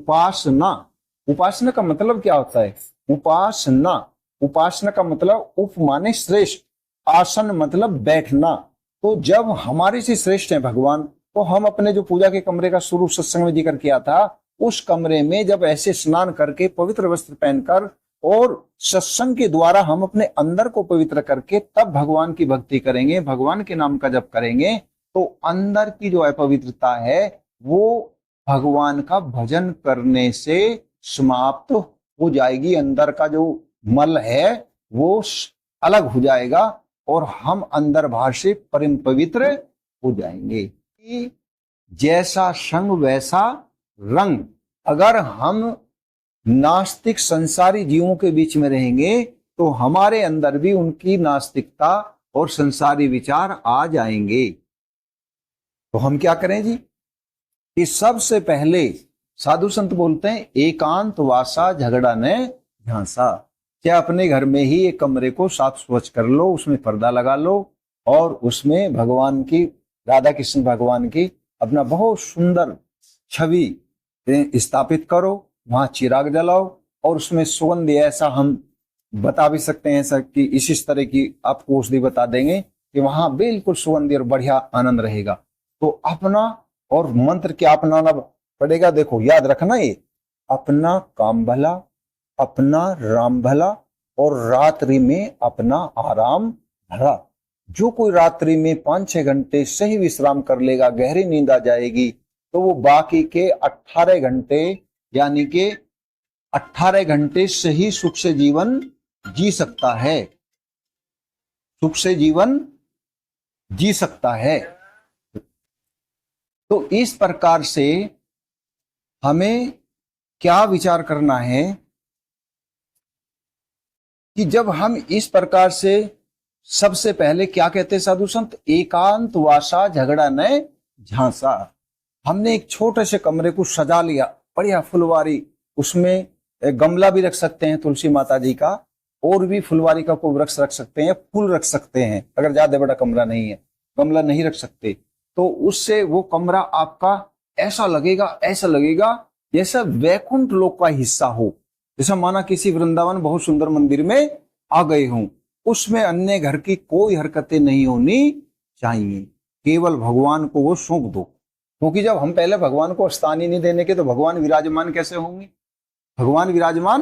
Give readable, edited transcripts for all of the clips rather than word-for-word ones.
उपासना। उपासना का मतलब क्या होता है? उपासना, उपासना का मतलब उप माने श्रेष्ठ, आसन मतलब बैठना। तो जब हमारे से श्रेष्ठ है भगवान, तो हम अपने जो पूजा के कमरे का शुरू सत्संग में जिक्र किया था, उस कमरे में जब ऐसे स्नान करके पवित्र वस्त्र पहनकर और सत्संग के द्वारा हम अपने अंदर को पवित्र करके तब भगवान की भक्ति करेंगे, भगवान के नाम का जप करेंगे, तो अंदर की जो अपवित्रता है वो भगवान का भजन करने से समाप्त हो जाएगी। अंदर का जो मल है वो अलग हो जाएगा और हम अंदर बाहर से परम पवित्र हो जाएंगे। कि जैसा संग वैसा रंग। अगर हम नास्तिक संसारी जीवों के बीच में रहेंगे तो हमारे अंदर भी उनकी नास्तिकता और संसारी विचार आ जाएंगे। तो हम क्या करें जी? कि सबसे पहले साधु संत बोलते हैं एकांत वासा झगड़ा ने झांसा। क्या अपने घर में ही एक कमरे को साफ स्वच्छ कर लो, उसमें पर्दा लगा लो और उसमें भगवान की, राधा कृष्ण भगवान की अपना बहुत सुंदर छवि स्थापित करो, वहां चिराग जलाओ और उसमें सुगंध ऐसा हम बता भी सकते हैं ऐसा कि इस तरह की आपको औषधि बता देंगे कि वहां बिल्कुल सुगंधी और बढ़िया आनंद रहेगा। तो अपना और मंत्र क्या अपनाना पड़ेगा? देखो याद रखना, ये अपना काम भला, अपना राम भला और रात्रि में अपना आराम भला। जो कोई रात्रि में 5-6 घंटे सही विश्राम कर लेगा, गहरी नींद आ जाएगी, तो वो बाकी के 18 घंटे यानी कि 18 घंटे सही सुख से जीवन जी सकता है, सुख से जीवन जी सकता है। तो इस प्रकार से हमें क्या विचार करना है कि जब हम इस प्रकार से, सबसे पहले क्या कहते हैं साधु संत? एकांत वासा झगड़ा न झांसा। हमने एक छोटे से कमरे को सजा लिया, बढ़िया फुलवारी, उसमें गमला भी रख सकते हैं तुलसी माता जी का, और भी फुलवारी का कोई वृक्ष रख सकते हैं, फूल रख सकते हैं। अगर ज्यादा बड़ा कमरा नहीं है, गमला नहीं रख सकते, तो उससे वो कमरा आपका ऐसा लगेगा जैसा वैकुंठ लोक का हिस्सा हो। जैसा माना किसी वृंदावन बहुत सुंदर मंदिर में आ गए हों, उसमें अन्य घर की कोई हरकतें नहीं होनी चाहिए, केवल भगवान को वो सौंप दो। क्योंकि जब हम पहले भगवान को स्थान ही नहीं देने के, तो भगवान विराजमान कैसे होंगे? भगवान विराजमान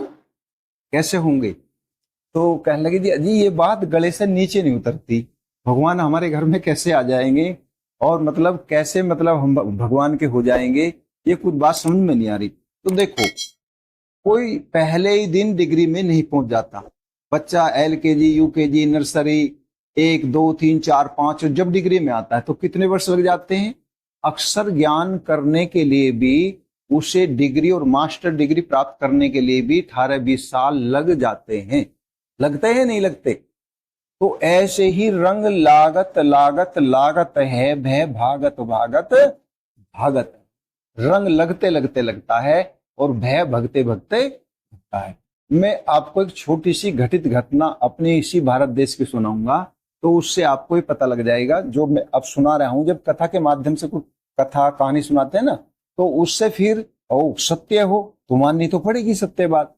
कैसे होंगे? तो कहने लगे जी ये बात गले से नीचे नहीं उतरती, भगवान हमारे घर में कैसे आ जाएंगे और मतलब कैसे, मतलब हम भगवान के हो जाएंगे, ये कुछ बात समझ में नहीं आ रही। तो देखो, कोई पहले ही दिन डिग्री में नहीं पहुंच जाता। बच्चा LKG UKG नर्सरी 1 2 3 4 5 जब डिग्री में आता है तो कितने वर्ष लग जाते हैं? अक्षर ज्ञान करने के लिए भी, उसे डिग्री और मास्टर डिग्री प्राप्त करने के लिए भी 18-20 साल लग जाते हैं। लगते हैं नहीं लगते? तो ऐसे ही रंग लागत लागत लागत है, भय भागत भागत भागत। रंग लगते लगते लगता है और भय भगते भगते भगता है। मैं आपको एक छोटी सी घटित घटना अपने इसी भारत देश की सुनाऊंगा, तो उससे आपको ही पता लग जाएगा। जो मैं अब सुना रहा हूं, जब कथा के माध्यम से कुछ कथा कहानी सुनाते हैं ना, तो उससे फिर सत्य हो तो माननी तो पड़ेगी सत्य बात।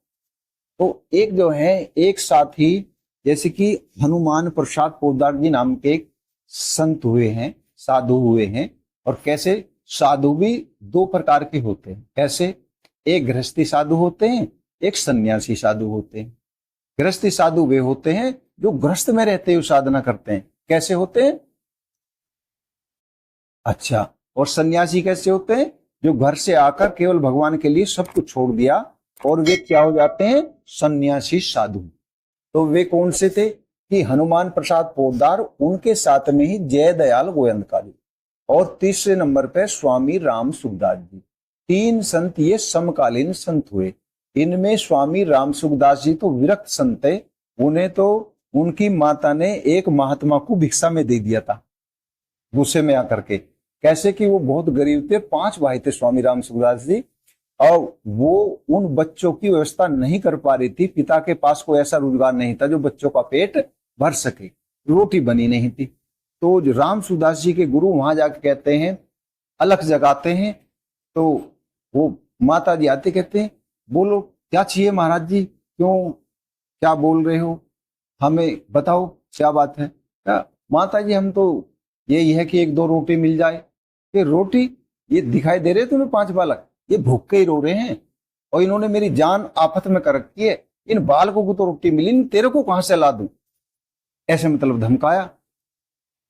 तो एक जो है, एक साथी, जैसे कि हनुमान प्रसाद पोद्दार जी नाम के एक संत हुए हैं, साधु हुए हैं। और कैसे साधु भी 2 प्रकार के होते हैं। कैसे? एक गृहस्थी साधु होते हैं, एक सन्यासी साधु होते हैं। गृहस्थी साधु वे होते हैं जो गृहस्थ में रहते हुए साधना करते हैं। कैसे होते हैं? अच्छा। और सन्यासी कैसे होते हैं? जो घर से आकर केवल भगवान के लिए सब कुछ छोड़ दिया, और वे क्या हो जाते हैं? सन्यासी साधु। तो वे कौन से थे? कि हनुमान प्रसाद पोद्दार, उनके साथ में ही जय दयाल गोयंदका जी, और तीसरे नंबर पे स्वामी राम सुखदास जी। 3 संत ये समकालीन संत हुए। इनमें स्वामी राम सुखदास जी तो विरक्त संत है, उन्हें तो उनकी माता ने एक महात्मा को भिक्षा में दे दिया था, गुस्से में आकर के। कैसे? कि वो बहुत गरीब थे, 5 भाई थे स्वामी राम सुखदास जी, और वो उन बच्चों की व्यवस्था नहीं कर पा रही थी। पिता के पास कोई ऐसा रोजगार नहीं था जो बच्चों का पेट भर सके, रोटी बनी नहीं थी। तो राम सुखदास जी के गुरु वहां जाके कहते हैं, अलख जगाते हैं, तो वो माता जी आते कहते हैं बोलो क्या चाहिए महाराज जी, क्यों क्या बोल रहे हो, हमें बताओ क्या बात है। क्या माता जी हम तो यही है कि एक दो रोटी मिल जाए। कि रोटी, ये दिखाई दे रहे तुम्हें 5 बालक, ये भूख के ही रो रहे हैं और इन्होंने मेरी जान आफत में कर रखी है, इन बालकों को तो रोटी मिली नहीं, तेरे को कहां से ला दूं। ऐसे मतलब धमकाया।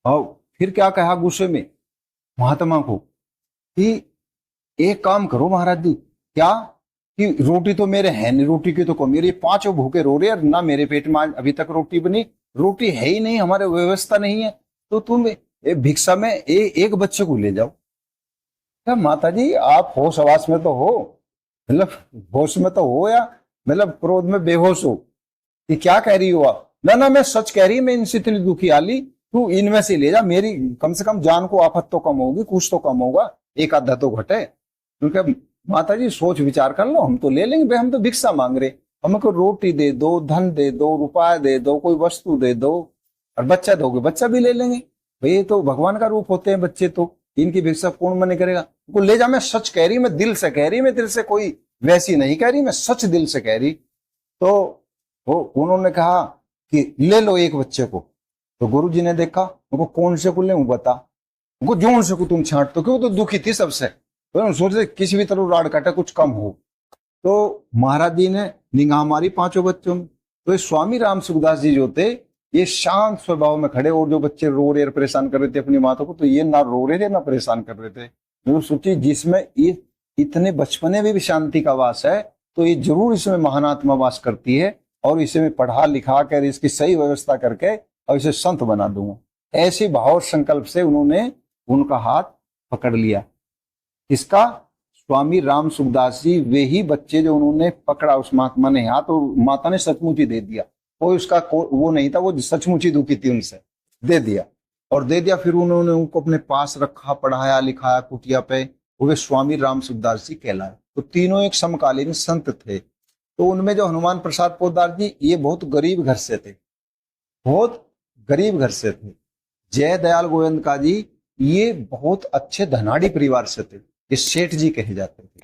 और फिर क्या कहा गुस्से में महात्मा को कि एक काम करो महाराज जी, क्या कि रोटी तो मेरे है नहीं, रोटी की तो कमी, मेरे 5 भूखे रो रहे हैं ना, मेरे पेट में आज अभी तक रोटी बनी, रोटी है ही नहीं, हमारे व्यवस्था नहीं है, तो तुम भिक्षा में एक बच्चे को ले जाओ। क्या माता जी आप होश आवास में तो हो, मतलब होश में तो हो या मतलब क्रोध में बेहोश हो, कि क्या कह रही हो आप। ना ना मैं सच कह रही, मैं इनसे इतनी दुखी आली, तू इनमें से ले जा, मेरी कम से कम जान को आफत तो कम होगी, कुछ तो कम होगा, एक आधा तो घटे। क्योंकि माता जी सोच विचार कर लो, हम तो ले लेंगे भाई, हम तो भिक्षा मांग रहे, हमको रोटी दे दो, धन दे दो, रुपया दे दो, कोई वस्तु दे दो, और बच्चा दोगे बच्चा भी ले लेंगे भाई, ये तो भगवान का रूप होते हैं बच्चे, तो इनकी भिक्षा कौन मने करेगा। को ले जा, मैं सच कह रही, मैं दिल से कह रही, मैं दिल से कोई वैसी नहीं कह रही, मैं सच दिल से कह रही। तो वो उन्होंने कहा कि ले लो एक बच्चे को। तो गुरु जी ने देखा, उनको कौन से को ले बता, उनको जोन से को तुम छांट, तो क्यों तो दुखी थी सबसे, तो सोच रहे किसी भी तरह राड काटा कुछ कम हो। तो महाराज जी ने निगाह मारी 5 बच्चों में, तो ये स्वामी राम सुखदास जी जो थे ये शांत स्वभाव में खड़े, और जो बच्चे रो रहे परेशान कर रहे थे अपनी माता को, तो ये ना रो रहे थे ना परेशान कर रहे थे। तो सोची जिसमें ये इतने बचपने में भी शांति का वास है, तो ये जरूर इसमें महान आत्मा वास करती है, और इसे मैं पढ़ा लिखा कर इसकी सही व्यवस्था करके और इसे संत बना दूंगा। ऐसे भाव और संकल्प से उन्होंने उनका हाथ पकड़ लिया। इसका स्वामी राम सुखदास जी वे ही बच्चे जो उन्होंने पकड़ा उस महात्मा ने हाथ, और माता ने सचमुच ही दे दिया, कोई उसका वो नहीं था, वो सचमुच ही दुखी थी, उनसे दे दिया और दे दिया। फिर उन्होंने उनको अपने पास रखा, पढ़ाया लिखाया कुटिया पे, वे स्वामी राम सुखदास जी कहलाए। तो तीनों एक समकालीन संत थे। तो उनमें जो हनुमान प्रसाद पोद्दार जी, ये बहुत गरीब घर से थे, बहुत गरीब घर से थे। जय दयाल गोयंका जी ये बहुत अच्छे धनाढ़ी परिवार से थे, ये सेठ जी कहे जाते थे।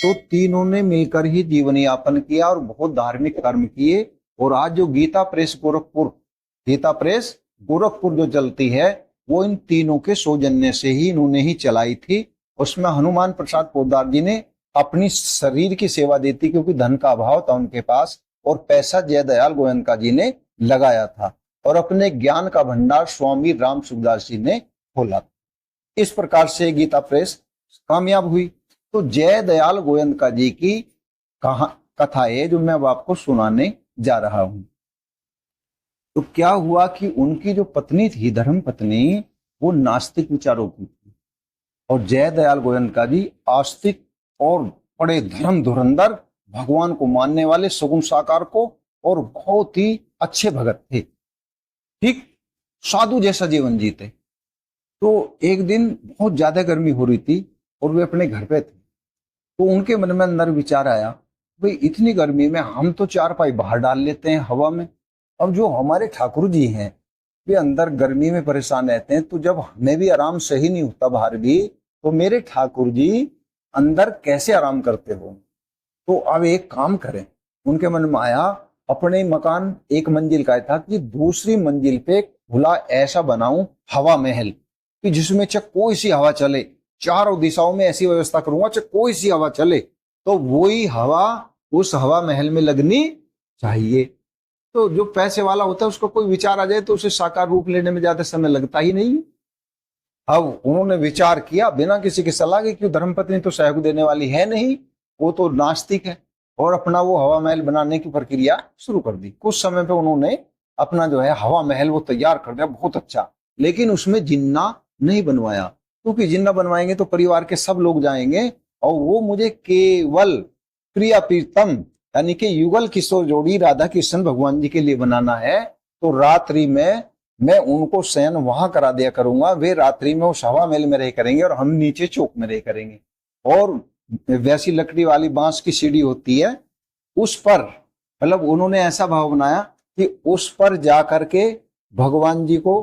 तो तीनों ने मिलकर ही जीवन यापन किया और बहुत धार्मिक कर्म किए। और आज जो गीता प्रेस गोरखपुर जो चलती है, वो इन तीनों के सौजन्य से ही इन्होंने ही चलाई थी। उसमें हनुमान प्रसाद पोद्दार जी ने अपनी शरीर की सेवा दी थी, क्योंकि धन का अभाव था उनके पास, और पैसा जय दयाल गोयनका जी ने लगाया था, और अपने ज्ञान का भंडार स्वामी राम सुखदास जी ने खोला। इस प्रकार से गीता प्रेस कामयाब हुई। तो जय दयाल गोयनका जी की कथा है जो मैं अब आपको सुनाने जा रहा हूं। तो क्या हुआ कि उनकी जो पत्नी थी, धर्म पत्नी, वो नास्तिक विचारों की थी, और जय दयाल गोयनका जी आस्तिक और बड़े धर्म धुरंधर, भगवान को मानने वाले, सगुण साकार को, और बहुत ही अच्छे भगत थे, ठीक साधु जैसा जीवन जीते। तो एक दिन बहुत ज्यादा गर्मी हो रही थी और वे अपने घर पे थे। तो उनके मन में अंदर विचार आया, भाई इतनी गर्मी में हम तो 4 पाई बाहर डाल लेते हैं हवा में, और जो हमारे ठाकुर जी हैं वे अंदर गर्मी में परेशान रहते हैं, तो जब हमें भी आराम सही नहीं होता बाहर भी, तो मेरे ठाकुर जी अंदर कैसे आराम करते हो। तो अब एक काम करें, उनके मन में आया, अपने मकान 1 मंजिल का था, कि दूसरी मंजिल पे खुला ऐसा बनाऊं हवा महल, कि जिसमें चाहे कोई सी हवा चले, चारों दिशाओं में ऐसी व्यवस्था करूंगा चाहे कोई सी हवा चले, तो वही हवा उस हवा महल में लगनी चाहिए। तो जो पैसे वाला होता है उसको कोई विचार आ जाए तो उसे साकार रूप लेने में ज्यादा समय लगता ही नहीं। अब उन्होंने विचार किया बिना किसी की सलाह के, क्यों धर्मपत्नी तो सहयोग देने वाली है नहीं, वो तो नास्तिक है, और अपना वो हवा महल बनाने की प्रक्रिया शुरू कर दी। कुछ समय पे उन्होंने अपना जो है हवा महल वो तैयार कर दिया, बहुत अच्छा, लेकिन उसमें जिन्ना नहीं बनवाया, क्योंकि जिन्ना बनवाएंगे तो परिवार के सब लोग जाएंगे, और वो मुझे केवल प्रिया प्रीतम यानी कि युगल किशोर जोड़ी राधा कृष्ण भगवान जी के लिए बनाना है। तो रात्रि में मैं उनको शयन वहां करा दिया करूंगा, वे रात्रि में उस हवा महल में रह करेंगे और हम नीचे चौक में रह करेंगे। और वैसी लकड़ी वाली बांस की सीढ़ी होती है, उस पर मतलब उन्होंने ऐसा भाव बनाया कि उस पर जा करके भगवान जी को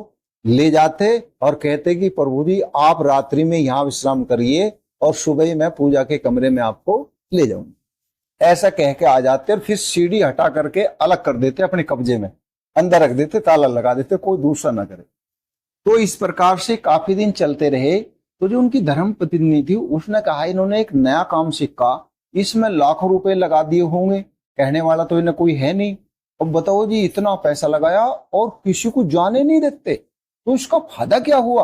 ले जाते और कहते कि प्रभु जी आप रात्रि में यहाँ विश्राम करिए और सुबह मैं पूजा के कमरे में आपको ले जाओ। ऐसा कह के आ जाते और फिर सीढ़ी हटा करके अलग कर देते अपने कब्जे में, अंदर रख देते, ताला लगा देते, कोई दूसरा ना करे। तो इस प्रकार से काफी दिन चलते रहे। तो जो उनकी धर्म पत्नी थी उसने कहा इन्होंने एक नया काम सीखा, इसमें लाखों रुपए लगा दिए होंगे, कहने वाला तो इन्हें कोई है नहीं, अब बताओ जी इतना पैसा लगाया और किसी को जाने नहीं देते, तो इसका फायदा क्या हुआ?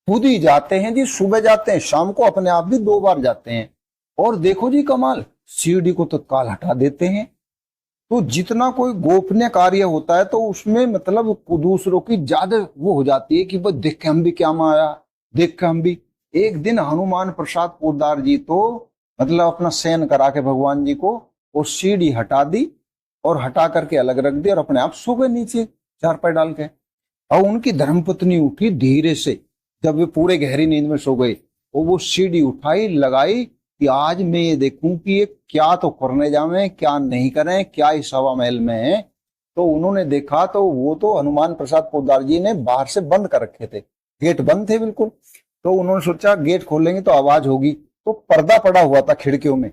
खुद ही जाते हैं जी, सुबह जाते हैं, शाम को अपने आप भी 2 बार जाते हैं, और देखो जी कमाल, सीढ़ी को तत्काल हटा देते हैं। तो जितना कोई गोपनीय कार्य होता है तो उसमें मतलब दूसरों की ज्यादा वो हो जाती है कि बस देख के हम भी क्या मारा, देख के हम भी। एक दिन हनुमान प्रसाद पोद्दार जी तो मतलब अपना शयन करा के भगवान जी को वो सीढ़ी हटा दी और हटा करके अलग रख दी और अपने आप सो गए नीचे चारपाई डाल के। और उनकी धर्मपत्नी उठी धीरे से, जब वे पूरे गहरी नींद में सो गए, वो सीढ़ी उठाई लगाई कि आज मैं ये देखूं कि ये क्या तो करने जावे, क्या नहीं करें, क्या इस हवा महल में है। तो उन्होंने देखा तो वो तो हनुमान प्रसाद पोद्दार जी ने बाहर से बंद कर रखे थे, गेट बंद थे बिल्कुल। तो उन्होंने सोचा गेट खोलेंगे तो आवाज होगी, तो पर्दा पड़ा हुआ था खिड़कियों में,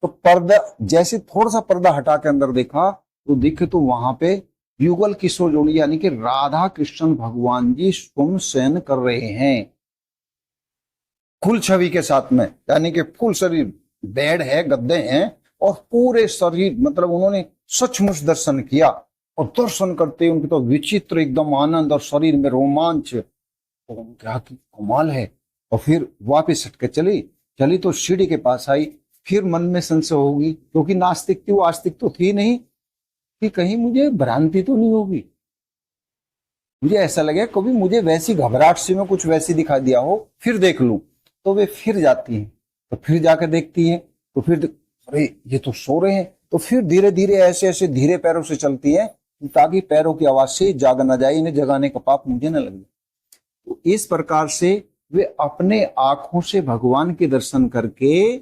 तो पर्दा जैसे थोड़ा सा पर्दा हटा के अंदर देखा तो दिखे तो वहां पे युगल किशोर जोड़ी यानी कि राधा कृष्ण भगवान जी स्वयं शयन कर रहे हैं खुल छवि के साथ में, यानी कि फुल शरीर, बेड है, गद्दे हैं, और पूरे शरीर मतलब उन्होंने सचमुच दर्शन किया। और दर्शन करते उनके तो विचित्र एकदम आनंद और शरीर में रोमांच, तो क्या की कमाल है। और फिर वापस हटके चली चली तो सीढ़ी के पास आई, फिर मन में संशय होगी क्योंकि नास्तिक थी वो, आस्तिक तो थी नहीं, कि कहीं मुझे भ्रांति तो नहीं होगी, मुझे ऐसा लगे कभी मुझे वैसी घबराहट से में कुछ वैसी दिखा दिया हो, फिर देख लूं। तो वे फिर जाती हैं, तो फिर जाकर देखती हैं, तो फिर अरे ये तो सो रहे हैं, तो फिर धीरे धीरे ऐसे ऐसे धीरे पैरों से चलती है ताकि पैरों की आवाज से जाग न जाए, इन्हें जगाने का पाप मुझे न लगे। तो इस प्रकार से वे अपने आंखों से भगवान के दर्शन करके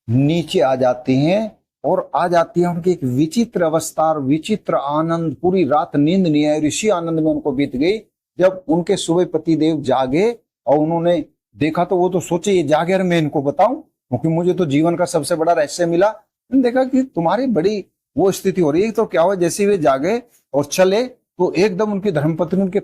नीचे आ जाते हैं, और आ जाती है उनकी एक विचित्र अवस्था और विचित्र आनंद, पूरी रात नींद नहीं आई, ऋषि आनंद में उनको बीत गई। जब उनके सुबह पति देव जागे और उन्होंने देखा तो वो तो सोचे ये जागे और मैं इनको बताऊं, क्योंकि मुझे तो जीवन का सबसे बड़ा रहस्य मिला। देखा कि तुम्हारी बड़ी वो स्थिति हो रही है, तो क्या हुआ जैसे वे जागे और चले तो एकदम उनकी धर्मपत्नी उनके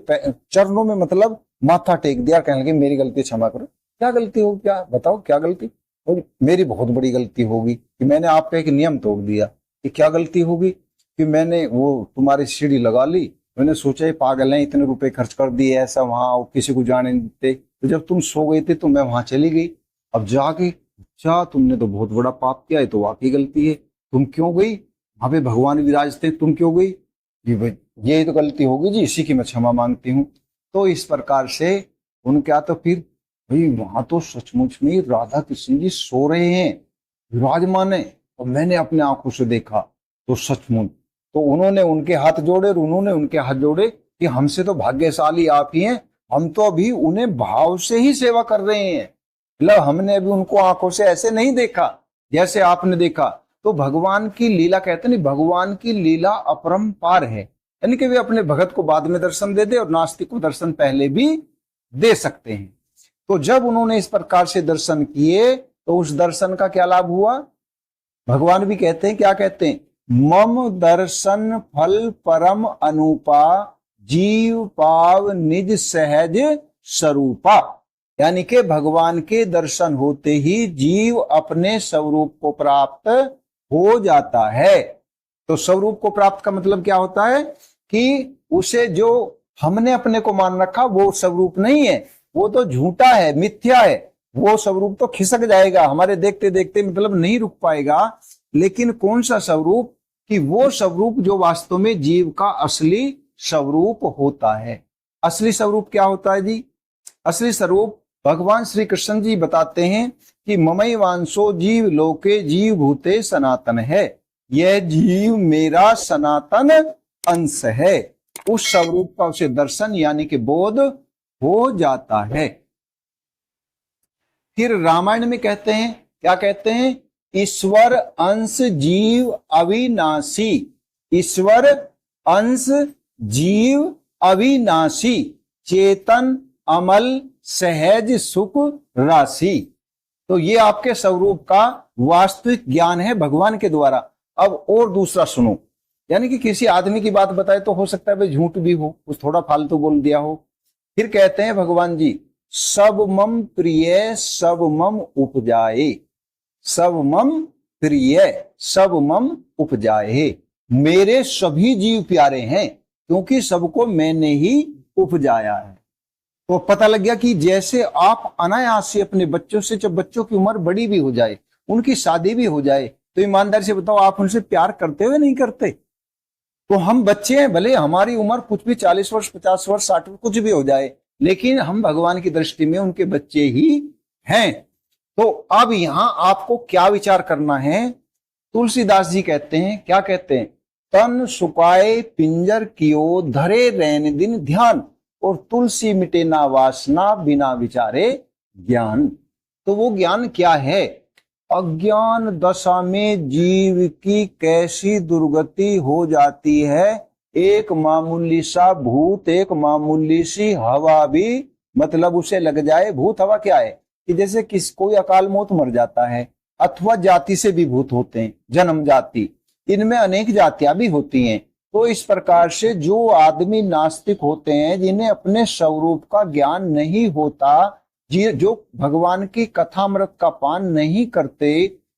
चरणों में मतलब माथा टेक दिया, कहने लगे मेरी गलती क्षमा करो। क्या गलती हो, क्या बताओ क्या गलती? और मेरी बहुत बड़ी गलती होगी कि मैंने आपका एक नियम तोड़ दिया। कि क्या गलती होगी? कि मैंने वो तुम्हारी सीढ़ी लगा ली, मैंने सोचा ये पागल है, इतने रुपए खर्च कर दिए ऐसा वहां, किसी को जाने नहीं देते, तो जब तुम सो गए थे तो मैं वहां चली गई, अब जाके अच्छा तुमने तो बहुत बड़ा पाप किया, ये तो वाकई गलती है, तुम क्यों गई वहां पे, भगवान विराजते तुम क्यों गई? ये तो गलती होगी जी, इसी की मैं क्षमा मांगती हूँ। तो इस प्रकार से उन क्या, तो फिर भाई वहां तो सचमुच में राधा कृष्ण जी सो रहे हैं, विराजमान है, और मैंने अपने आंखों से देखा तो सचमुच। तो उन्होंने उनके हाथ जोड़े और उन्होंने उनके हाथ जोड़े कि हमसे तो भाग्यशाली आप ही हैं, हम तो अभी उन्हें भाव से ही सेवा कर रहे हैं, मतलब हमने अभी उनको आंखों से ऐसे नहीं देखा जैसे आपने देखा। तो भगवान की लीला, कहते नहीं भगवान की लीला अपरंपार है, यानी कि वे अपने भगत को बाद में दर्शन दे दे और नास्तिक को दर्शन पहले भी दे सकते हैं। तो जब उन्होंने इस प्रकार से दर्शन किए तो उस दर्शन का क्या लाभ हुआ? भगवान भी कहते हैं, क्या कहते हैं, मम दर्शन फल परम अनुपा जीव पाव निज सहज स्वरूपा, यानी कि भगवान के दर्शन होते ही जीव अपने स्वरूप को प्राप्त हो जाता है। तो स्वरूप को प्राप्त का मतलब क्या होता है कि उसे जो हमने अपने को मान रखा वो स्वरूप नहीं है, वो तो झूठा है, मिथ्या है, वो स्वरूप तो खिसक जाएगा, हमारे देखते देखते मतलब नहीं रुक पाएगा। लेकिन कौन सा स्वरूप? कि वो स्वरूप जो वास्तव में जीव का असली स्वरूप होता है। असली स्वरूप क्या होता है जी? असली स्वरूप भगवान श्री कृष्ण जी बताते हैं कि ममई वांसो जीव लोके जीव भूते सनातन है, यह जीव मेरा सनातन अंश है। उस स्वरूप का उसे दर्शन यानी कि बोध हो जाता है। फिर रामायण में कहते हैं, क्या कहते हैं, ईश्वर अंश जीव अविनाशी, ईश्वर अंश जीव अविनाशी, चेतन अमल सहज सुख राशि। तो ये आपके स्वरूप का वास्तविक ज्ञान है भगवान के द्वारा। अब और दूसरा सुनो, यानी कि किसी आदमी की बात बताए तो हो सकता है भाई झूठ भी हो, कुछ थोड़ा फालतू बोल दिया हो। फिर कहते हैं भगवान जी, सब मम प्रिय सब मम उपजाए, सब मम प्रिय सब मम उपजाए, मेरे सभी जीव प्यारे हैं क्योंकि सबको मैंने ही उपजाया है। तो पता लग गया कि जैसे आप अनायास से अपने बच्चों से, जब बच्चों की उम्र बड़ी भी हो जाए, उनकी शादी भी हो जाए, तो ईमानदारी से बताओ आप उनसे प्यार करते हो या नहीं करते? तो हम बच्चे हैं, भले हमारी उम्र कुछ भी 40 वर्ष 50 वर्ष 60 वर्ष कुछ भी हो जाए, लेकिन हम भगवान की दृष्टि में उनके बच्चे ही हैं। तो अब यहां आपको क्या विचार करना है? तुलसीदास जी कहते हैं, क्या कहते हैं? तन सुकाए पिंजर कियो धरे रैन दिन ध्यान, और तुलसी मिटे ना वासना बिना विचारे ज्ञान। तो वो ज्ञान क्या है? अज्ञान दशा में जीव की कैसी दुर्गति हो जाती है, एक मामूली सा भूत, एक मामूली सी हवा भी मतलब उसे लग जाए। भूत हवा क्या है कि जैसे कोई अकाल मौत मर जाता है, अथवा जाति से भी भूत होते हैं, जन्म जाति, इनमें अनेक जातियां भी होती हैं। तो इस प्रकार से जो आदमी नास्तिक होते हैं, जिन्हें अपने स्वरूप का ज्ञान नहीं होता, जो भगवान की कथामृत का पान नहीं करते,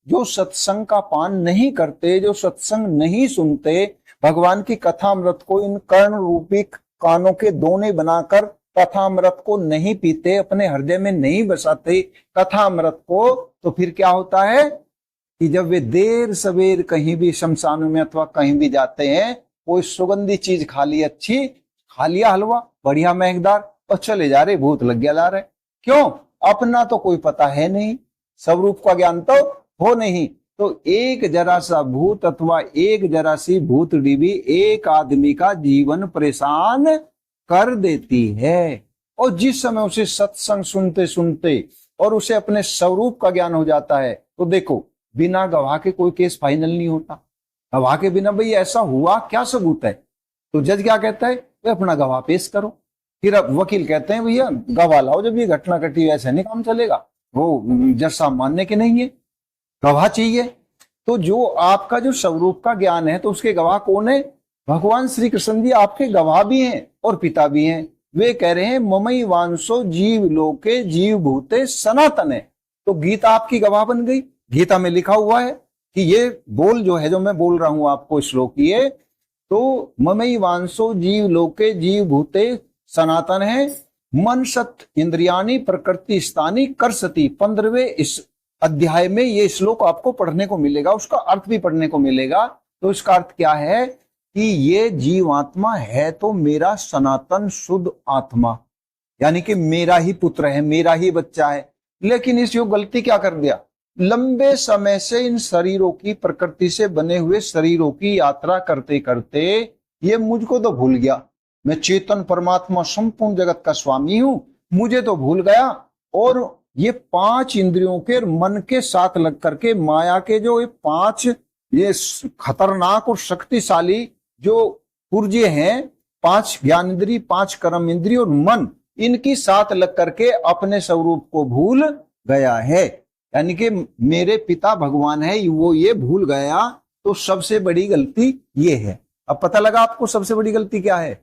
जो सत्संग का पान नहीं करते, जो सत्संग नहीं सुनते, भगवान की कथामृत को इन कर्ण रूपी कानों के दोने बनाकर कथामृत को नहीं पीते, अपने हृदय में नहीं बसाते कथामृत को, तो फिर क्या होता है कि जब वे देर सवेर कहीं भी शमशान में अथवा कहीं भी जाते हैं, कोई सुगंधी चीज खा ली, अच्छी खा लिया हलवा बढ़िया महकदार, और चले जा रहे, भूत लग गया ला रहे। क्यों? अपना तो कोई पता है नहीं, स्वरूप का ज्ञान तो हो नहीं। तो एक जरा सा भूत अथवा एक जरा सी भूत डिबी एक आदमी का जीवन परेशान कर देती है। और जिस समय उसे सत्संग सुनते सुनते और उसे अपने स्वरूप का ज्ञान हो जाता है, तो देखो बिना गवाह के कोई केस फाइनल नहीं होता। गवाह के बिना भाई ऐसा हुआ क्या सबूत है? तो जज क्या कहता है? वे अपना गवाह पेश करो। फिर अब वकील कहते हैं भैया गवाह लाओ, जब ये घटना घटी ऐसे नहीं काम चलेगा, वो जज साहब मानने के नहीं है, गवाह चाहिए। तो जो आपका जो स्वरूप का ज्ञान है, तो उसके गवाह कौन है? भगवान श्री कृष्ण जी आपके गवाह भी हैं और पिता भी हैं। वे कह रहे हैं ममई वांसो जीव लोके जीव भूते सनातन है। तो गीता आपकी गवाह बन गई। गीता में लिखा हुआ है कि ये बोल जो है, जो मैं बोल रहा हूं आपको श्लोक ये, तो ममई वांसो जीव लोके जीव भूते सनातन है, मन सत इंद्रियानी प्रकृति स्थानी कर सती। 15वें इस अध्याय में ये श्लोक आपको पढ़ने को मिलेगा, उसका अर्थ भी पढ़ने को मिलेगा। तो इसका अर्थ क्या है कि ये जीवात्मा है तो मेरा सनातन शुद्ध आत्मा, यानी कि मेरा ही पुत्र है, मेरा ही बच्चा है। लेकिन इस योग गलती क्या कर दिया? लंबे समय से इन शरीरों की, प्रकृति से बने हुए शरीरों की यात्रा करते करते ये मुझको तो भूल गया। मैं चेतन परमात्मा संपूर्ण जगत का स्वामी हूं, मुझे तो भूल गया। और ये 5 इंद्रियों के मन के साथ लग करके माया के जो ये 5 ये खतरनाक और शक्तिशाली जो पुर्जे हैं, 5 ज्ञान इंद्री, 5 कर्म इंद्री और मन, इनकी साथ लग करके अपने स्वरूप को भूल गया है। यानी कि मेरे पिता भगवान है, वो ये भूल गया। तो सबसे बड़ी गलती ये है। अब पता लगा आपको सबसे बड़ी गलती क्या है?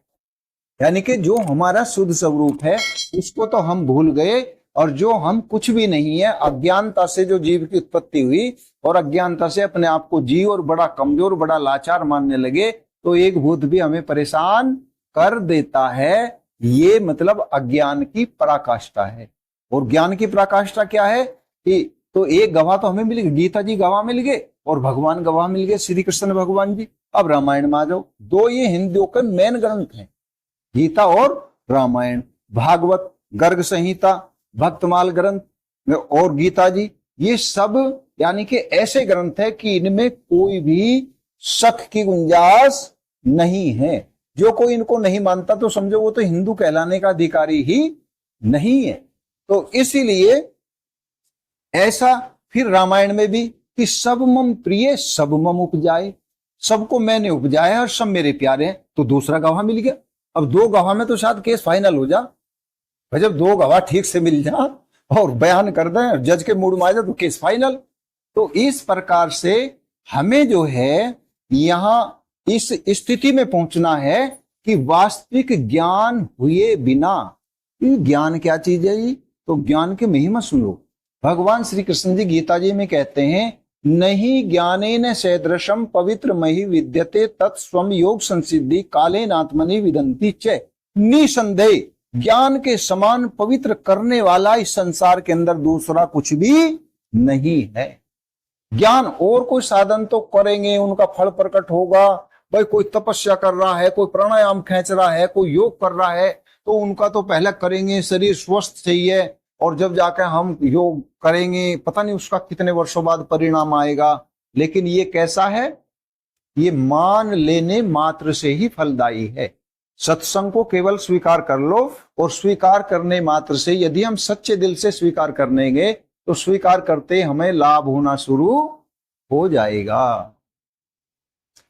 यानी कि जो हमारा शुद्ध स्वरूप है उसको तो हम भूल गए, और जो हम कुछ भी नहीं है, अज्ञानता से जो जीव की उत्पत्ति हुई और अज्ञानता से अपने आप को जीव और बड़ा कमजोर, बड़ा लाचार मानने लगे, तो एक भूत भी हमें परेशान कर देता है। ये मतलब अज्ञान की पराकाष्ठा है। और ज्ञान की पराकाष्ठा क्या है कि तो एक गवाह तो हमें मिल गए, गीता जी गवाह मिल गए और भगवान गवाह मिल गए, श्री कृष्ण भगवान जी। अब रामायण में आ जाओ। 2 ये हिंदुओं के मेन ग्रंथ हैं, गीता और रामायण। भागवत, गर्ग संहिता, भक्तमाल ग्रंथ और गीता जी, ये सब यानी कि ऐसे ग्रंथ है कि इनमें कोई भी शक की गुंजाइश नहीं है। जो कोई इनको नहीं मानता तो समझो वो तो हिंदू कहलाने का अधिकारी ही नहीं है। तो इसीलिए ऐसा फिर रामायण में भी कि सब मम प्रिय सब मम उपजाए, सबको मैंने उपजाया और सब मेरे प्यारे हैं। तो दूसरा गवाह मिल गया। अब 2 गवाह में तो शायद केस फाइनल हो जा। जब 2 गवाह ठीक से मिल जा और बयान कर दें, जज के मूड में आ जाए तो केस फाइनल। तो इस प्रकार से हमें जो है यहाँ इस स्थिति में पहुंचना है कि वास्तविक ज्ञान हुए बिना, ज्ञान क्या चीज है? तो ज्ञान की महिमा सुनो। भगवान श्री कृष्ण जी गीता जी में कहते हैं, नहीं ज्ञानेन सदृशम पवित्र महि विद्यते तत्स्वम योग संसिद्धि कालेन आत्मनि विदन्ति च। निसंदेह ज्ञान के समान पवित्र करने वाला इस संसार के अंदर दूसरा कुछ भी नहीं है। ज्ञान और कोई साधन तो करेंगे, उनका फल प्रकट होगा। भाई कोई तपस्या कर रहा है, कोई प्राणायाम खींच रहा है, कोई योग कर रहा है, तो उनका तो पहले करेंगे, शरीर स्वस्थ चाहिए, और जब जाकर हम योग करेंगे पता नहीं उसका कितने वर्षों बाद परिणाम आएगा। लेकिन ये कैसा है? ये मान लेने मात्र से ही फलदायी है। सत्संग को केवल स्वीकार कर लो, और स्वीकार करने मात्र से यदि हम सच्चे दिल से स्वीकार कर लेंगे तो स्वीकार करते हमें लाभ होना शुरू हो जाएगा।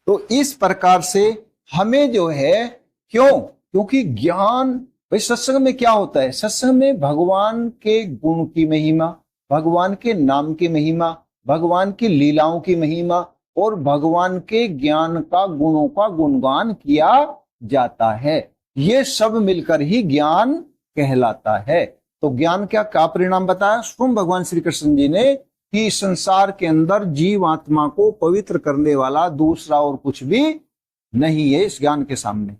तो इस प्रकार से हमें जो है, क्योंकि ज्ञान, भाई सत्संग में क्या होता है? सत्संग में भगवान के गुण की महिमा, भगवान के नाम की महिमा, भगवान की लीलाओं की महिमा और भगवान के ज्ञान का, गुणों का गुणगान किया जाता है। ये सब मिलकर ही ज्ञान कहलाता है। तो ज्ञान क्या परिणाम बताया स्वयं भगवान श्री कृष्ण जी ने, कि संसार के अंदर जीव आत्मा को पवित्र करने वाला दूसरा और कुछ भी नहीं है इस ज्ञान के सामने।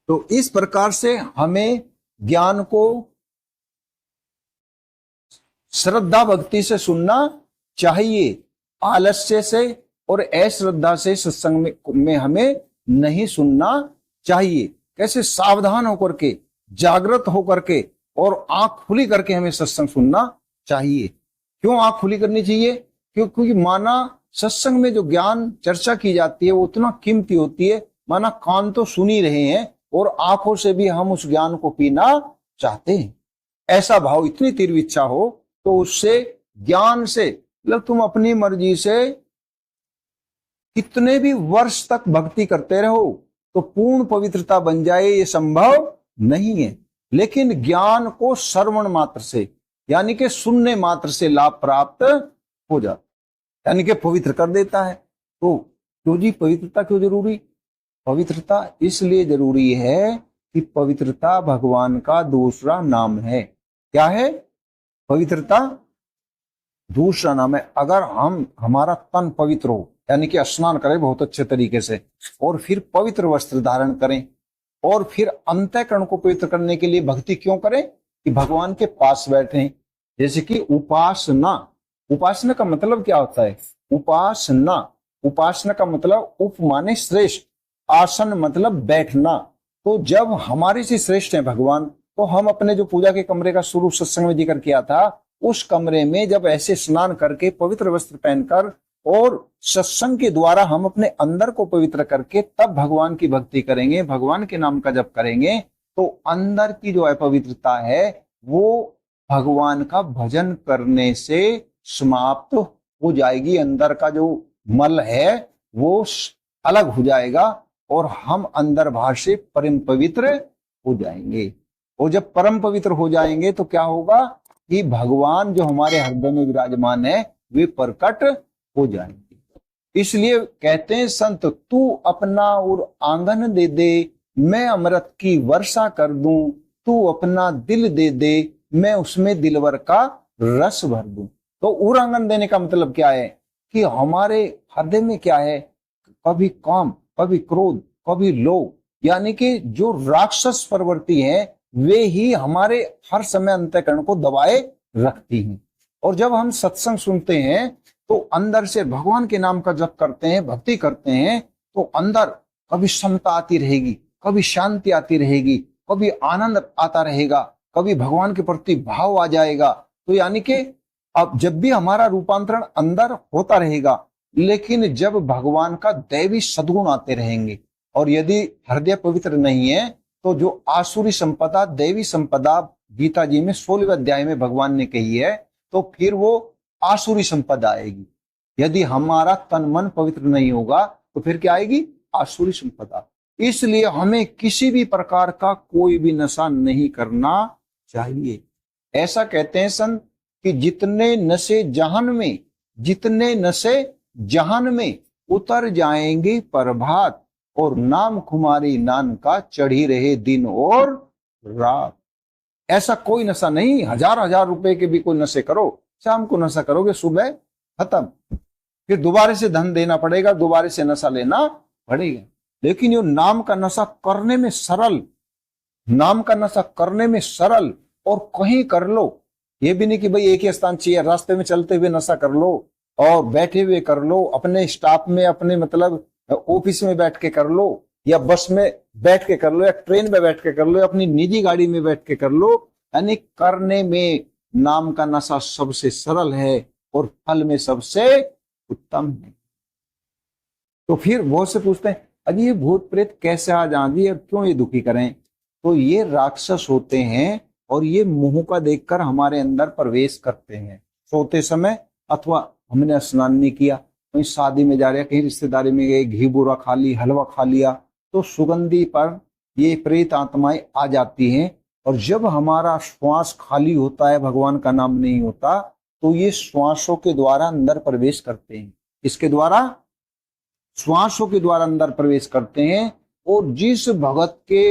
तो इस प्रकार से हमें ज्ञान को श्रद्धा भक्ति से सुनना चाहिए, आलस्य से और अश्रद्धा से सत्संग में हमें नहीं सुनना चाहिए। कैसे? सावधान होकर के, जागृत होकर के और आंख खुली करके हमें सत्संग सुनना चाहिए। क्यों आंख खुली करनी चाहिए? क्योंकि माना सत्संग में जो ज्ञान चर्चा की जाती है वो उतना कीमती होती है, माना कान तो सुन ही रहे हैं और आंखों से भी हम उस ज्ञान को पीना चाहते हैं। ऐसा भाव, इतनी तीव्र इच्छा हो तो उससे ज्ञान से, मतलब तुम अपनी मर्जी से कितने भी वर्ष तक भक्ति करते रहो तो पूर्ण पवित्रता बन जाए ये संभव नहीं है। लेकिन ज्ञान को श्रवण मात्र से, यानी कि सुनने मात्र से लाभ प्राप्त हो जाता, यानी कि पवित्र कर देता है। तो क्यों जी पवित्रता क्यों जरूरी? पवित्रता इसलिए जरूरी है कि पवित्रता भगवान का दूसरा नाम है। क्या है? पवित्रता दूसरा नाम है। अगर हमारा तन पवित्र हो, यानी कि स्नान करें बहुत अच्छे तरीके से और फिर पवित्र वस्त्र धारण करें और फिर अंतःकरण को पवित्र करने के लिए भक्ति क्यों करें? कि भगवान के पास बैठें। जैसे कि उपासना, उपासना का मतलब क्या होता है? उपासना का मतलब उप माने श्रेष्ठ, आसन मतलब बैठना। तो जब हमारे से श्रेष्ठ है भगवान, तो हम अपने जो पूजा के कमरे का शुरू सत्संग में जिक्र किया था, उस कमरे में जब ऐसे स्नान करके पवित्र वस्त्र पहनकर और सत्संग के द्वारा हम अपने अंदर को पवित्र करके तब भगवान की भक्ति करेंगे, भगवान के नाम का जप करेंगे, तो अंदर की जो अपवित्रता है वो भगवान का भजन करने से समाप्त हो जाएगी। अंदर का जो मल है वो अलग हो जाएगा और हम अंदर बाहर से परम पवित्र हो जाएंगे। और जब परम पवित्र हो जाएंगे तो क्या होगा कि भगवान जो हमारे हृदय में विराजमान है वे प्रकट हो जाएंगे। इसलिए कहते हैं संत, तू अपना और आंगन दे दे, मैं अमृत की वर्षा कर दूं, तू अपना दिल दे दे, मैं उसमें दिलवर का रस भर दूं। तो उर आंगन देने का मतलब क्या है? कि हमारे हृदय में क्या है? कभी काम, कभी क्रोध, कभी लोभ, यानी कि जो राक्षस प्रवृत्ति है वे ही हमारे हर समय अंतःकरण को दबाए रखती हैं। और जब हम सत्संग सुनते हैं तो अंदर से भगवान के नाम का जप करते हैं, भक्ति करते हैं, तो अंदर कभी समता आती रहेगी, कभी शांति आती रहेगी, कभी आनंद आता रहेगा, कभी भगवान के प्रति भाव आ जाएगा। तो यानी कि अब जब भी हमारा रूपांतरण अंदर होता रहेगा, लेकिन जब भगवान का दैवी सद्गुण आते रहेंगे और यदि हृदय पवित्र नहीं है तो जो आसुरी संपदा दैवी संपदा गीता जी में 16वें अध्याय में भगवान ने कही है, तो फिर वो आसुरी संपदा आएगी। यदि हमारा तन मन पवित्र नहीं होगा तो फिर क्या आएगी? आसुरी संपदा। इसलिए हमें किसी भी प्रकार का कोई भी नशा नहीं करना चाहिए। ऐसा कहते हैं संत कि जितने नशे जहान में उतर जाएंगे प्रभात, और नाम खुमारी नान का चढ़ी रहे दिन और रात। ऐसा कोई नशा नहीं, हजार रुपए के भी कोई नशे करो, शाम को नशा करोगे सुबह खत्म, फिर दोबारा से धन देना पड़ेगा, दोबारा से नशा लेना पड़ेगा। लेकिन ये नाम का नशा करने में सरल, और कहीं कर लो। ये भी नहीं कि भाई एक ही स्थान चाहिए, रास्ते में चलते हुए नशा कर लो और बैठे हुए कर लो, अपने स्टाफ में, अपने मतलब ऑफिस में बैठ के कर लो, या बस में बैठ के कर लो, या ट्रेन में बैठ के कर लो, या अपनी निजी गाड़ी में बैठ के कर लो। यानी करने में नाम का नशा सबसे सरल है और फल में सबसे उत्तम है। तो फिर बहुत से पूछते हैं अजी ये भूत प्रेत कैसे आ जाएं जी, अब क्यों ये दुखी करें? तो ये राक्षस होते हैं और ये मुंह का देखकर हमारे अंदर प्रवेश करते हैं सोते समय, अथवा हमने स्नान नहीं किया, कहीं शादी में जा रहे हैं, कहीं रिश्तेदारी में गए, घी बुरा खा ली, हलवा खा लिया, तो सुगंधी पर ये प्रेत आत्माएं आ जाती हैं। और जब हमारा श्वास खाली होता है, भगवान का नाम नहीं होता, तो ये श्वासों के द्वारा अंदर प्रवेश करते हैं। इसके द्वारा श्वासों के द्वारा अंदर प्रवेश करते हैं। और जिस भगत के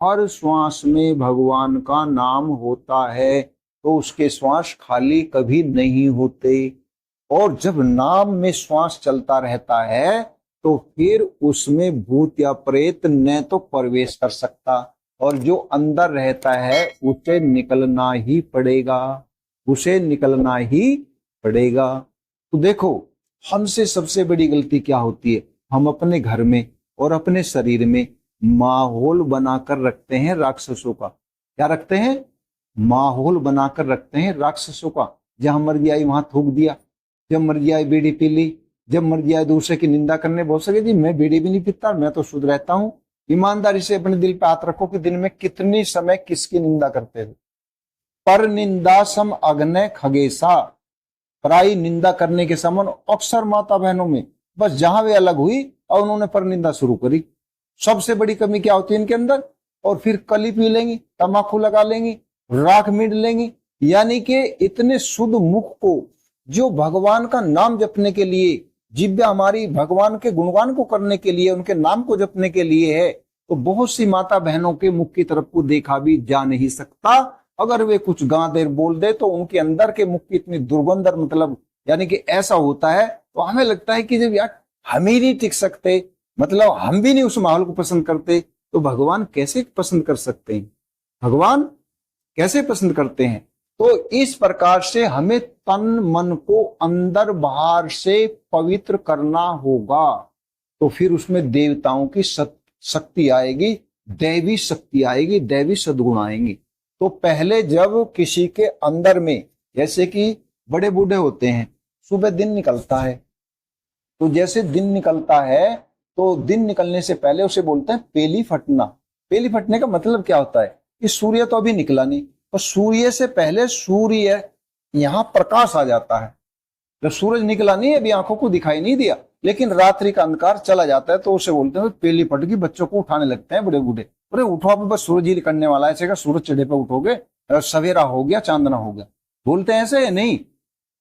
हर श्वास में भगवान का नाम होता है तो उसके श्वास खाली कभी नहीं होते। और जब नाम में श्वास चलता रहता है तो फिर उसमें भूत या प्रेत न तो प्रवेश कर सकता, और जो अंदर रहता है उसे निकलना ही पड़ेगा, तो देखो हमसे सबसे बड़ी गलती क्या होती है, हम अपने घर में और अपने शरीर में माहौल बनाकर रखते हैं राक्षसों का। क्या रखते हैं? माहौल बनाकर रखते हैं राक्षसों का। जहां मर्जी आई वहां थूक दिया, जब मर्जी आई बीड़ी पी ली, जब मर्जी आई दूसरे की निंदा करने। बोल सके जी मैं बीड़ी भी नहीं पीता, मैं तो शुद्ध रहता हूं। ईमानदारी से अपने दिल पे हाथ रखो कि दिन में कितनी समय किसकी निंदा करते थे। पर निंदा सम अग्नय खगेशा, पराई निंदा करने के समान अक्सर माता बहनों में, बस जहां वे अलग हुई और उन्होंने पर निंदा शुरू करी। सबसे बड़ी कमी क्या होती है इनके अंदर? और फिर कली पी लेंगी, तम्बाकू लगा लेंगी, राख मीड लेंगी। यानी कि इतने शुद्ध मुख को, जो भगवान का नाम जपने के लिए, जिब्या हमारी भगवान के गुणगान को करने के लिए, उनके नाम को जपने के लिए है, तो बहुत सी माता बहनों के मुख की तरफ को देखा भी जा नहीं सकता। अगर वे कुछ गा देर बोल दे तो उनके अंदर के मुख की इतनी दुर्गंध, मतलब यानी कि ऐसा होता है, तो हमें लगता है कि जब यार हम ही नहीं टिक सकते, मतलब हम भी नहीं उस माहौल को पसंद करते, तो भगवान कैसे पसंद कर सकते हैं? भगवान कैसे पसंद करते हैं? तो इस प्रकार से हमें तन मन को अंदर बाहर से पवित्र करना होगा, तो फिर उसमें देवताओं की शक्ति आएगी, दैवी शक्ति आएगी, दैवी सद्गुण आएंगे। तो पहले जब किसी के अंदर में, जैसे कि बड़े बूढ़े होते हैं, सुबह दिन निकलता है, तो जैसे दिन निकलता है तो दिन निकलने से पहले उसे बोलते हैं पेली फटना। पेली फटने का मतलब क्या होता है कि सूर्य तो अभी निकला नहीं, और सूर्य से पहले सूर्य यहाँ प्रकाश आ जाता है। जब सूरज निकला नहीं, अभी आंखों को दिखाई नहीं दिया, लेकिन रात्रि का अंधकार चला जाता है, तो उसे बोलते हैं पेली फट गई। बच्चों को उठाने लगते हैं बड़े बूढ़े, अरे उठो आप, बस सूरज ही निकलने वाला है, ऐसे सूरज चढ़े पे उठोगे, सवेरा हो गया, चांदना हो गया, बोलते हैं ऐसे नहीं।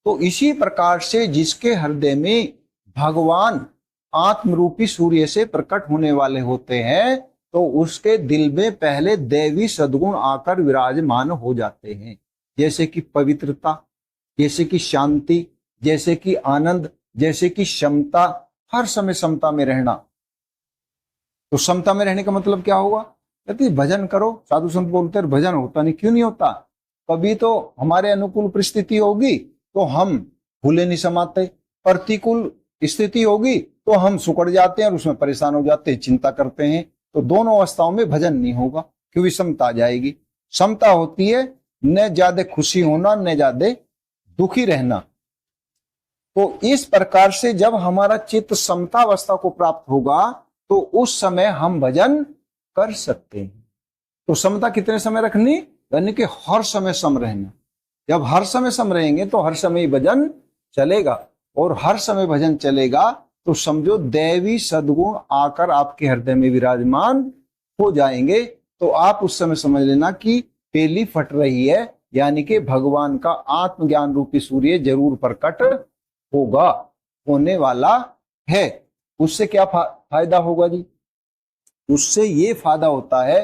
तो इसी प्रकार से जिसके हृदय में भगवान आत्मरूपी सूर्य से प्रकट होने वाले होते हैं, तो उसके दिल में पहले दैवी सद्गुण आकर विराजमान हो जाते हैं, जैसे कि पवित्रता, जैसे कि शांति, जैसे कि आनंद, जैसे कि क्षमता, हर समय समता में रहना। तो समता में रहने का मतलब क्या होगा? कहते भजन करो, साधु संत बोलते हैं भजन होता नहीं। क्यों नहीं होता? कभी तो हमारे अनुकूल परिस्थिति होगी तो हम भूले नहीं समाते, प्रतिकूल स्थिति होगी तो हम सुकड़ जाते हैं और उसमें परेशान हो जाते हैं, चिंता करते हैं। तो दोनों अवस्थाओं में भजन नहीं होगा, क्योंकि समता आ जाएगी। समता होती है न ज्यादा खुशी होना, न ज्यादा दुखी रहना। तो इस प्रकार से जब हमारा चित्त समता अवस्था को प्राप्त होगा तो उस समय हम भजन कर सकते हैं। तो समता कितने समय रखनी? यानी कि हर समय सम रहना। जब हर समय सम रहेंगे तो हर समय भजन चलेगा, और हर समय भजन चलेगा तो समझो दैवी सद्गुण आकर आपके हृदय में विराजमान हो जाएंगे, तो आप उस समय समझ लेना कि पेली फट रही है, यानी कि भगवान का आत्मज्ञान रूपी सूर्य जरूर प्रकट होगा, होने वाला है। उससे क्या फायदा होगा जी? उससे ये फायदा होता है,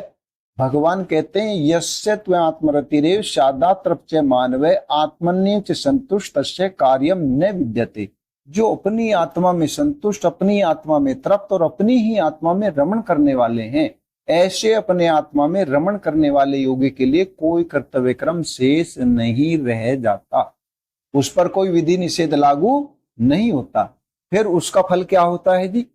भगवान कहते हैं यस्य त्वं आत्मरतिरेव शादात्रप्च मानवे आत्मन्य च संतुष्ट तस्य कार्यम न विद्यते। जो अपनी आत्मा में संतुष्ट, अपनी आत्मा में तृप्त और अपनी ही आत्मा में रमण करने वाले हैं, ऐसे अपने आत्मा में रमण करने वाले योगी के लिए कोई कर्तव्य क्रम शेष नहीं रह जाता, उस पर कोई विधि निषेध लागू नहीं होता। फिर उसका फल क्या होता है जी?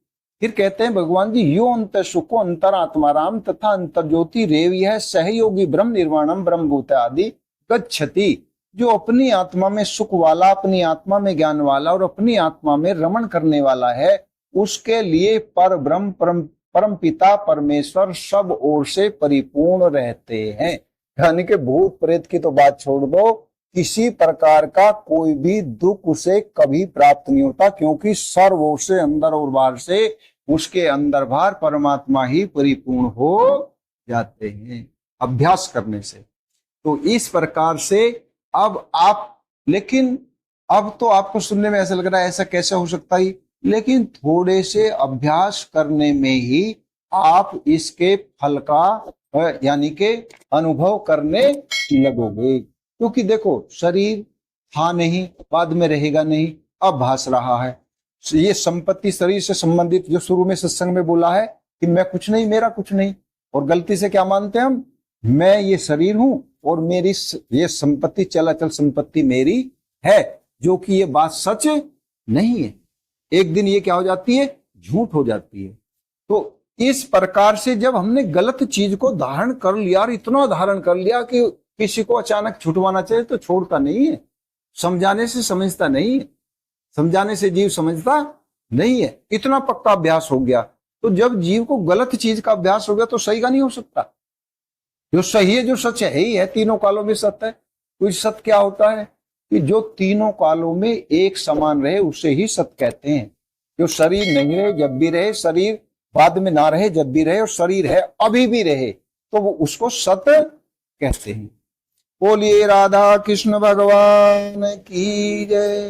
फिर कहते हैं भगवान जी यो अंत सुखो अंतरात्माराम तथा अंतर ज्योति रेव यह सहयोगी ब्रह्म निर्वाणम ब्रह्म भूत आदि गच्छति। जो अपनी आत्मा में सुख वाला, अपनी आत्मा में ज्ञान वाला और अपनी आत्मा में रमण करने वाला है, उसके लिए पर ब्रह्म परम पिता परमेश्वर सब ओर से परिपूर्ण रहते हैं। यानी कि भूत प्रेत की तो बात छोड़ दो, किसी प्रकार का कोई भी दुख उसे कभी प्राप्त नहीं होता, क्योंकि सर्व ओर से, अंदर और बाहर से उसके अंदर बाहर परमात्मा ही परिपूर्ण हो जाते हैं अभ्यास करने से। तो इस प्रकार से अब आप, लेकिन अब तो आपको सुनने में ऐसा लग रहा है ऐसा कैसे हो सकता है, लेकिन थोड़े से अभ्यास करने में ही आप इसके फल का यानी के अनुभव करने लगोगे। क्योंकि देखो शरीर था नहीं, बाद में रहेगा नहीं, अब भास रहा है। ये संपत्ति शरीर से संबंधित, जो शुरू में सत्संग में बोला है कि मैं कुछ नहीं, मेरा कुछ नहीं, और गलती से क्या मानते हैं हम, मैं ये शरीर हूं और मेरी ये संपत्ति चलाचल संपत्ति मेरी है, जो कि ये बात सच नहीं है। एक दिन ये क्या हो जाती है, झूठ हो जाती है। तो इस प्रकार से जब हमने गलत चीज को धारण कर लिया और इतना धारण कर लिया कि किसी को अचानक छुटवाना चाहिए तो छोड़ता नहीं है, समझाने से समझता नहीं है, समझाने से जीव समझता नहीं है, इतना पक्का अभ्यास हो गया। तो जब जीव को गलत चीज का अभ्यास हो गया तो सही का नहीं हो सकता। जो सही है, जो सच है ही है, तीनों कालों में सत्य है। कोई सत्य क्या होता है कि जो तीनों कालों में एक समान रहे उसे ही सत्य कहते हैं। जो शरीर नहीं रहे जब भी रहे, शरीर बाद में ना रहे जब भी रहे, और शरीर है अभी भी रहे, तो वो उसको सत्य कहते हैं। बोलिए राधा कृष्ण भगवान की जय।